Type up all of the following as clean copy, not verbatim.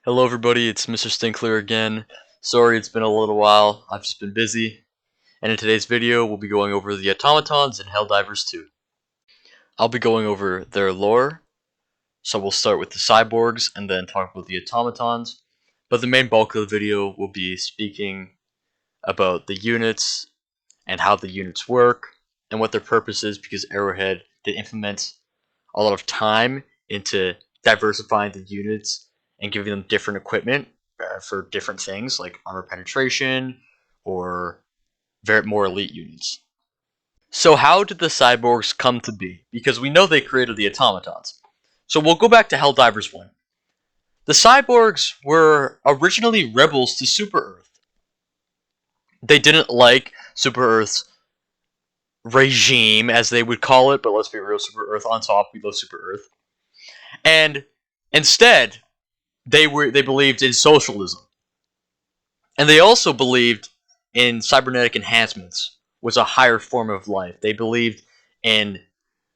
Hello everybody, it's Mr.Stinkler again. Sorry it's been a little while, I've just been busy. And in today's video, we'll be going over the Automatons in Helldivers 2. I'll be going over their lore, so we'll start with the cyborgs and then talk about the Automatons. But the main bulk of the video will be speaking about the units and how the units work and what their purpose is, because Arrowhead did implement a lot of time into diversifying the units and giving them different equipment for different things like armor penetration or more elite units. So how did the cyborgs come to be? Because we know they created the automatons. So we'll go back to Helldivers 1. The cyborgs were originally rebels to Super Earth. They didn't like Super Earth's regime, as they would call it, but let's be real, Super Earth on top, we love Super Earth. And instead, they believed in socialism. And they also believed in cybernetic enhancements was a higher form of life. They believed in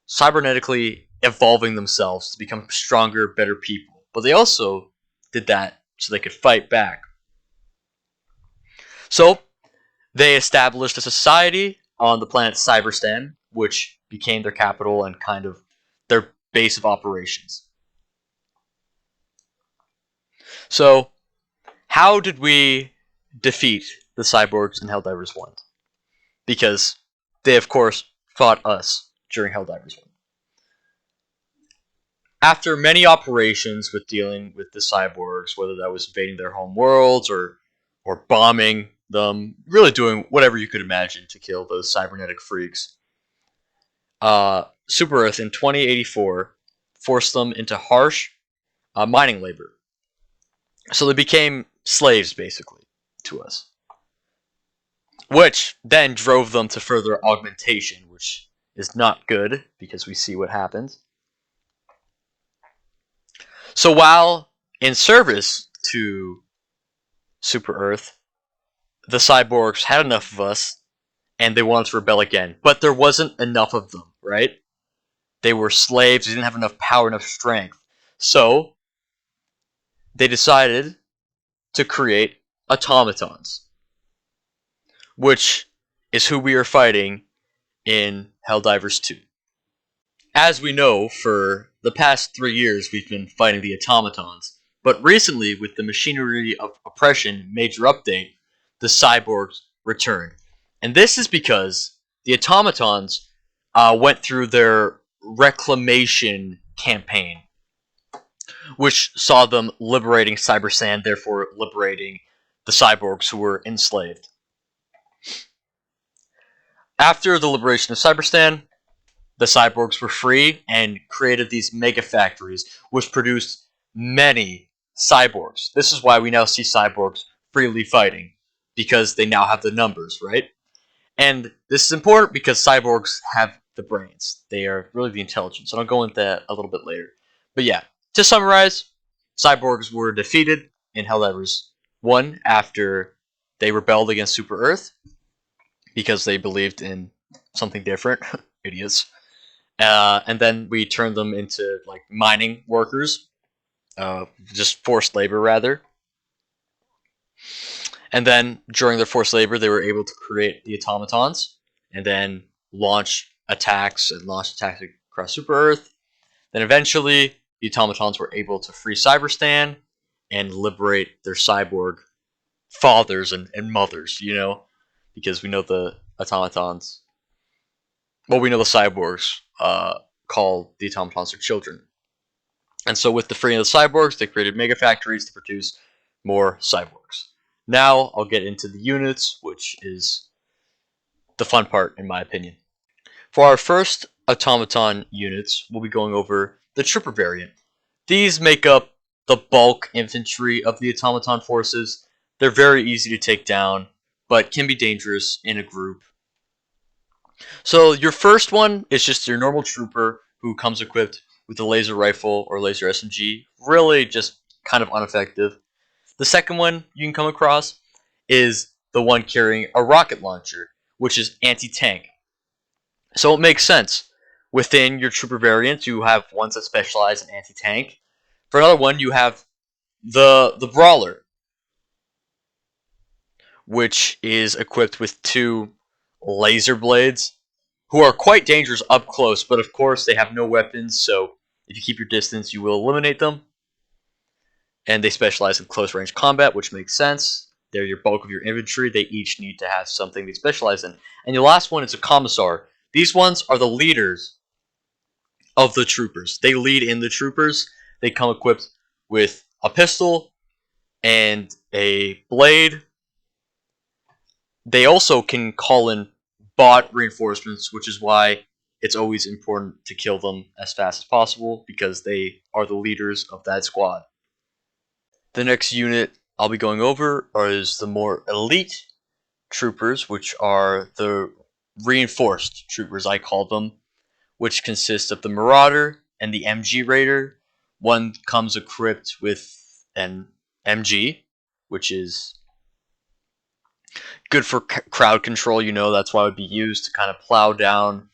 cybernetically evolving themselves to become stronger, better people. But they also did that so they could fight back. So they established a society on the planet Cyberstan, which became their capital and kind of their base of operations. So, how did we defeat the cyborgs in Helldivers 1? Because they, of course, fought us during Helldivers 1. After many operations with dealing with the cyborgs, whether that was invading their home worlds or bombing them, really doing whatever you could imagine to kill those cybernetic freaks, Super Earth in 2084 forced them into harsh mining labor. So they became slaves, basically, to us. Which then drove them to further augmentation, which is not good, because we see what happens. So while in service to Super Earth, the cyborgs had enough of us, and they wanted to rebel again. But there wasn't enough of them, right? They were slaves, they didn't have enough power, enough strength. So, they decided to create automatons, which is who we are fighting in Helldivers 2. As we know, for the past 3 years we've been fighting the automatons, but recently, with the Machinery of Oppression major update, the cyborgs returned. And this is because the automatons went through their reclamation campaign, which saw them liberating Cybersand, therefore liberating the cyborgs who were enslaved. After the liberation of Cyberstan, the cyborgs were free and created these mega factories, which produced many cyborgs. This is why we now see cyborgs freely fighting, because they now have the numbers, right? And this is important because cyborgs have the brains. They are really the intelligence, and I'll go into that a little bit later. But yeah, to summarize, cyborgs were defeated in Helldivers 1 after they rebelled against Super Earth because they believed in something different. Idiots. And then we turned them into like mining workers, just forced labor rather. And then during their forced labor, they were able to create the automatons and then launch attacks across Super Earth. Then eventually, the automatons were able to free Cyberstan and liberate their cyborg fathers and mothers, you know, because we know the automatons. Well, we know the cyborgs call the automatons their children. And so with the freeing of the cyborgs, they created mega factories to produce more cyborgs. Now I'll get into the units, which is the fun part in my opinion. For our first automaton units, we'll be going over the trooper variant. These make up the bulk infantry of the automaton forces. They're very easy to take down, but can be dangerous in a group. So your first one is just your normal trooper who comes equipped with a laser rifle or laser SMG. Really just kind of ineffective. The second one you can come across is the one carrying a rocket launcher, which is anti-tank. So it makes sense. Within your trooper variants, you have ones that specialize in anti-tank. For another one, you have The Brawler, which is equipped with 2 laser blades, who are quite dangerous up close, but of course they have no weapons, so if you keep your distance, you will eliminate them. And they specialize in close range combat, which makes sense. They're your bulk of your infantry. They each need to have something they specialize in. And your last one is a commissar. These ones are the leaders of the troopers. They lead in the troopers. They come equipped with a pistol and a blade. They also can call in bot reinforcements, which is why it's always important to kill them as fast as possible because they are the leaders of that squad. The next unit I'll be going over is the more elite troopers, which are the reinforced troopers, I call them, which consists of the Marauder and the MG Raider. One comes equipped with an MG, which is good for crowd control. That's why it would be used to kind of plow down,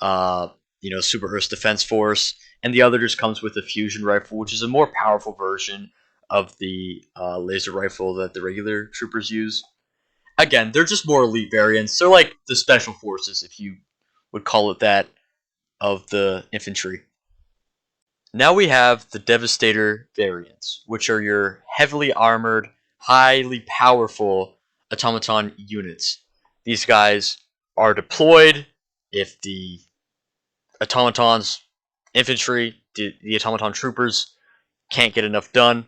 Super Earth's defense force. And the other just comes with a fusion rifle, which is a more powerful version of the laser rifle that the regular troopers use. Again, they're just more elite variants. They're like the special forces, if you would call it that, of the infantry. Now we have the Devastator variants, which are your heavily armored, highly powerful automaton units. These guys are deployed if the automatons, infantry, the automaton troopers can't get enough done.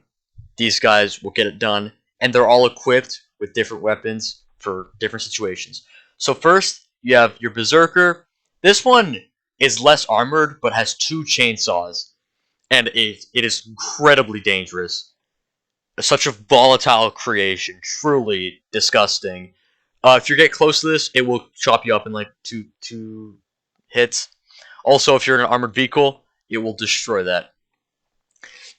These guys will get it done, and they're all equipped with different weapons for different situations. So first, you have your Berserker. This one is less armored, but has 2 chainsaws, and it is incredibly dangerous. Such a volatile creation, truly disgusting. If you get close to this, it will chop you up in like two hits. Also, if you're in an armored vehicle, it will destroy that.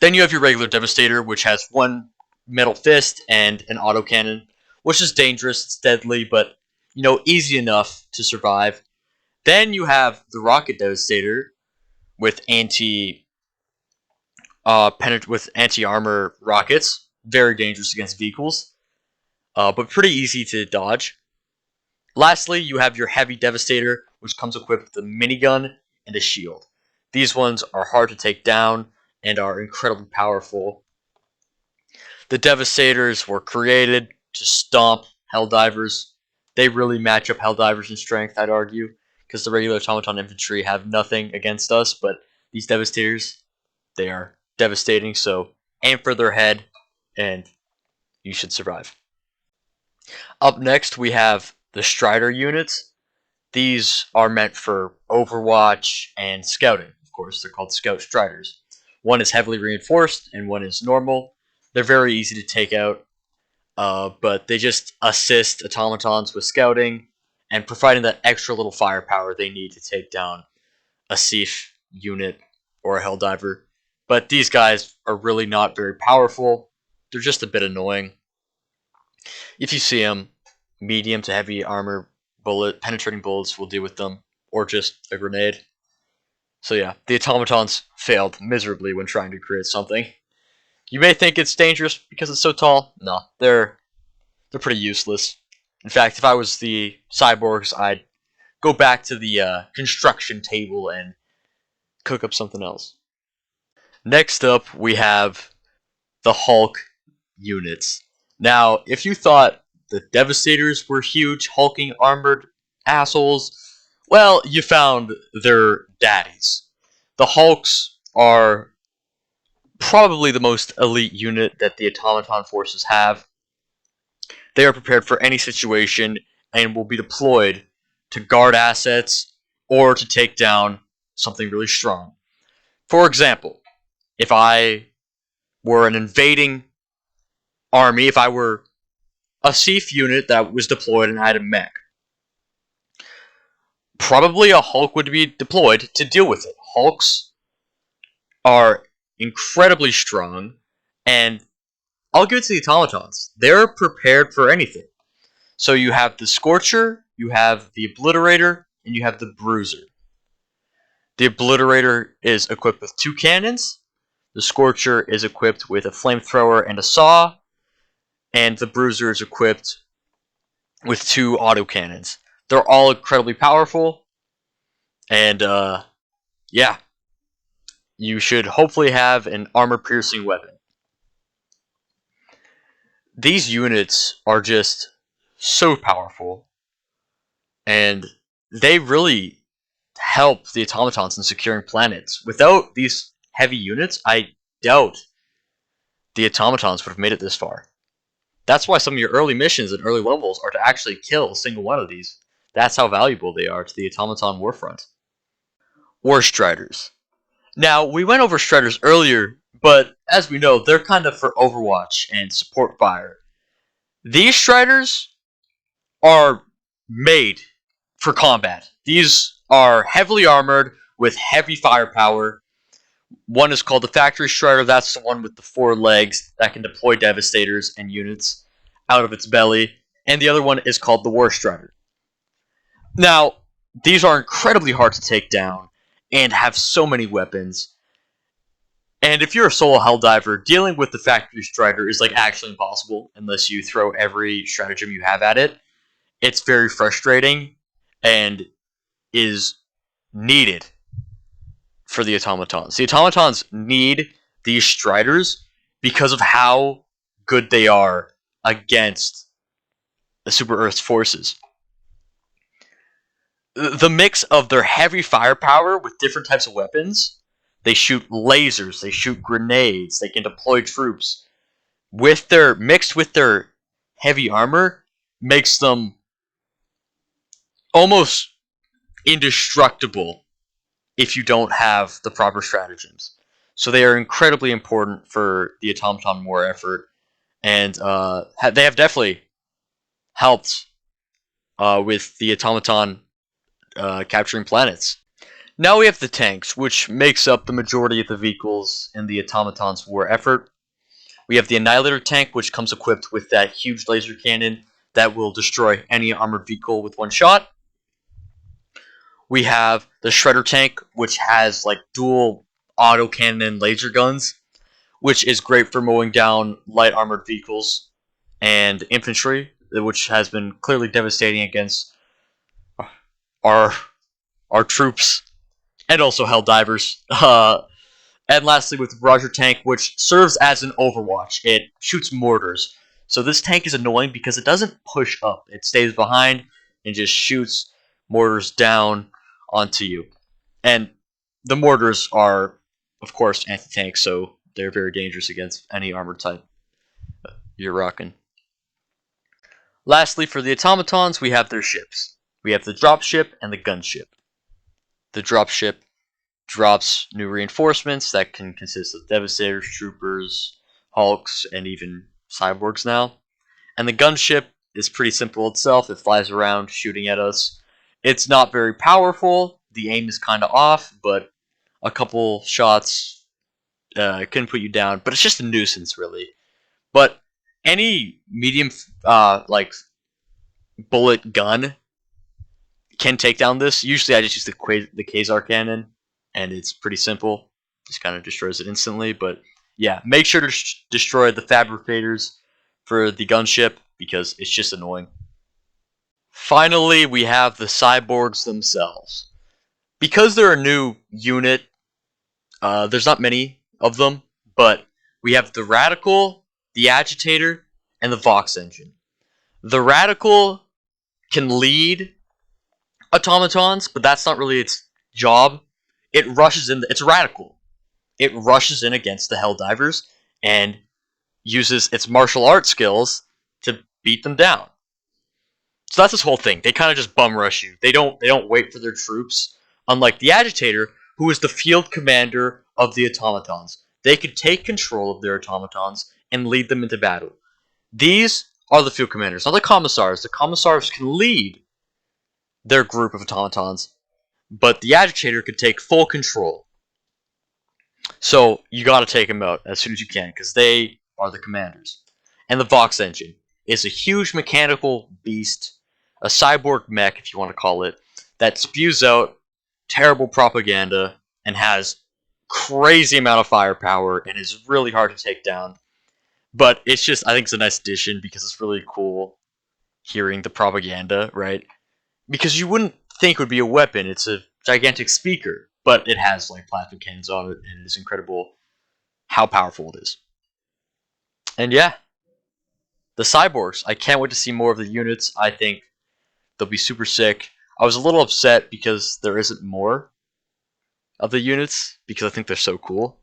Then you have your regular Devastator, which has 1 metal fist and an autocannon, which is dangerous, it's deadly, but easy enough to survive. Then you have the Rocket Devastator with anti-armor rockets, very dangerous against vehicles, but pretty easy to dodge. Lastly, you have your Heavy Devastator, which comes equipped with a minigun and a shield. These ones are hard to take down and are incredibly powerful. The Devastators were created to stomp Helldivers. They really match up Helldivers in strength, I'd argue, because the regular automaton infantry have nothing against us, but these Devastators, they are devastating, so aim for their head, and you should survive. Up next, we have the Strider units. These are meant for Overwatch and Scouting. Of course, they're called Scout Striders. One is heavily reinforced, and one is normal. They're very easy to take out, but they just assist automatons with scouting and providing that extra little firepower they need to take down a Thief unit or a Helldiver. But these guys are really not very powerful. They're just a bit annoying. If you see them, medium to heavy armor penetrating bullets will deal with them, or just a grenade. So yeah, the automatons failed miserably when trying to create something. You may think it's dangerous because it's so tall. No, they're pretty useless. In fact, if I was the cyborgs, I'd go back to the construction table and cook up something else. Next up, we have the Hulk units. Now, if you thought the Devastators were huge, hulking, armored assholes, well, you found their daddies. The Hulks are probably the most elite unit that the automaton forces have. They are prepared for any situation and will be deployed to guard assets or to take down something really strong. For example, if I were an invading army, if I were a Thief unit that was deployed and I had a mech, probably a Hulk would be deployed to deal with it. Hulks are incredibly strong, and I'll give it to the automatons. They're prepared for anything. So you have the Scorcher, you have the Obliterator, and you have the Bruiser. The Obliterator is equipped with 2 cannons. The Scorcher is equipped with a flamethrower and a saw, and the Bruiser is equipped with 2 autocannons. They're all incredibly powerful, and yeah, you should hopefully have an armor-piercing weapon. These units are just so powerful, and they really help the automatons in securing planets. Without these heavy units, I doubt the automatons would have made it this far. That's why some of your early missions and early levels are to actually kill a single one of these. That's how valuable they are to the automaton warfront. War Striders. Now, we went over Striders earlier, but as we know, they're kind of for Overwatch and support fire. These Striders are made for combat. These are heavily armored with heavy firepower. One is called the Factory Strider. That's the one with the 4 legs that can deploy Devastators and units out of its belly. And the other one is called the War Strider. Now, these are incredibly hard to take down and have so many weapons. And if you're a solo Helldiver, dealing with the Factory Strider is like actually impossible unless you throw every stratagem you have at it. It's very frustrating and is needed for the automatons. The automatons need these Striders because of how good they are against the Super Earth's forces. The mix of their heavy firepower with different types of weapons, they shoot lasers, they shoot grenades, they can deploy troops, with their mixed with their heavy armor, makes them almost indestructible if you don't have the proper stratagems. So they are incredibly important for the automaton war effort, and they have definitely helped with the automaton capturing planets. Now we have the tanks, which makes up the majority of the vehicles in the automaton's war effort. We have the Annihilator tank, which comes equipped with that huge laser cannon that will destroy any armored vehicle with one shot. We have the Shredder tank, which has like dual autocannon laser guns, which is great for mowing down light armored vehicles and infantry, which has been clearly devastating against our troops and also Helldivers. And lastly, with Roger tank, which serves as an Overwatch. It shoots mortars. So this tank is annoying because it doesn't push up. It stays behind and just shoots mortars down onto you. And the mortars are, of course, anti-tank, so they're very dangerous against any armored type you're rocking. Lastly, for the automatons, we have their ships. We have the dropship and the gunship. The dropship drops new reinforcements that can consist of Devastators, Troopers, Hulks, and even Cyborgs now. And the gunship is pretty simple itself. It flies around shooting at us. It's not very powerful. The aim is kind of off, but a couple shots can put you down. But it's just a nuisance, really. But any medium, like bullet gun can take down this. Usually, I just use the Quasar cannon, and it's pretty simple. Just kind of destroys it instantly. But yeah, make sure to destroy the fabricators for the gunship because it's just annoying. Finally, we have the cyborgs themselves. Because they're a new unit, there's not many of them, but we have the Radical, the Agitator, and the Vox Engine. The Radical can lead automatons, but that's not really its job. It rushes in. It's Radical. It rushes in against the Helldivers and uses its martial arts skills to beat them down. So that's this whole thing. They kind of just bum rush you. They don't wait for their troops. Unlike the Agitator, who is the field commander of the automatons. They could take control of their automatons and lead them into battle. These are the field commanders, not the commissars. The commissars can lead their group of automatons, but the Agitator could take full control. So you gotta take them out as soon as you can, because they are the commanders. And the Vox Engine is a huge mechanical beast, a cyborg mech, if you want to call it, that spews out terrible propaganda and has crazy amount of firepower and is really hard to take down. But it's just, I think it's a nice addition because it's really cool hearing the propaganda, right? Because you wouldn't think it would be a weapon. It's a gigantic speaker, but it has like plasma cannons on it, and it's incredible how powerful it is. And yeah, the cyborgs. I can't wait to see more of the units. I think they'll be super sick. I was a little upset because there isn't more of the units because I think they're so cool.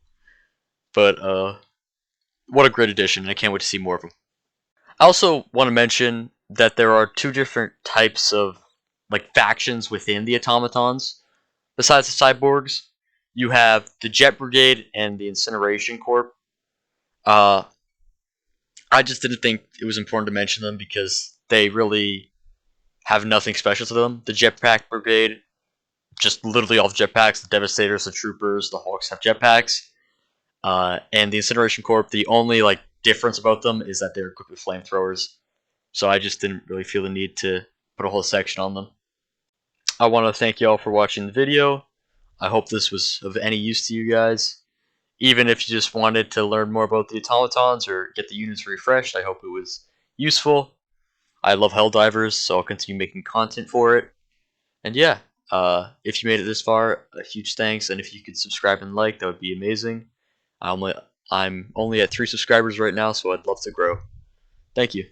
But what a great addition! I can't wait to see more of them. I also want to mention that there are two different types of like factions within the automatons. Besides the cyborgs, you have the Jet Brigade and the Incineration Corp. Uh, I just didn't think it was important to mention them because they really have nothing special to them. The Jetpack Brigade, just literally all jetpacks. The Devastators, the Troopers, the Hawks have jetpacks. And the Incineration Corp, the only like difference about them is that they're equipped with flamethrowers. So I just didn't really feel the need to put a whole section on them. I want to thank you all for watching the video. I hope this was of any use to you guys. Even if you just wanted to learn more about the automatons or get the units refreshed, I hope it was useful. I love Helldivers, so I'll continue making content for it. And yeah, if you made it this far, a huge thanks. And if you could subscribe and like, that would be amazing. I'm only at 3 subscribers right now, so I'd love to grow. Thank you.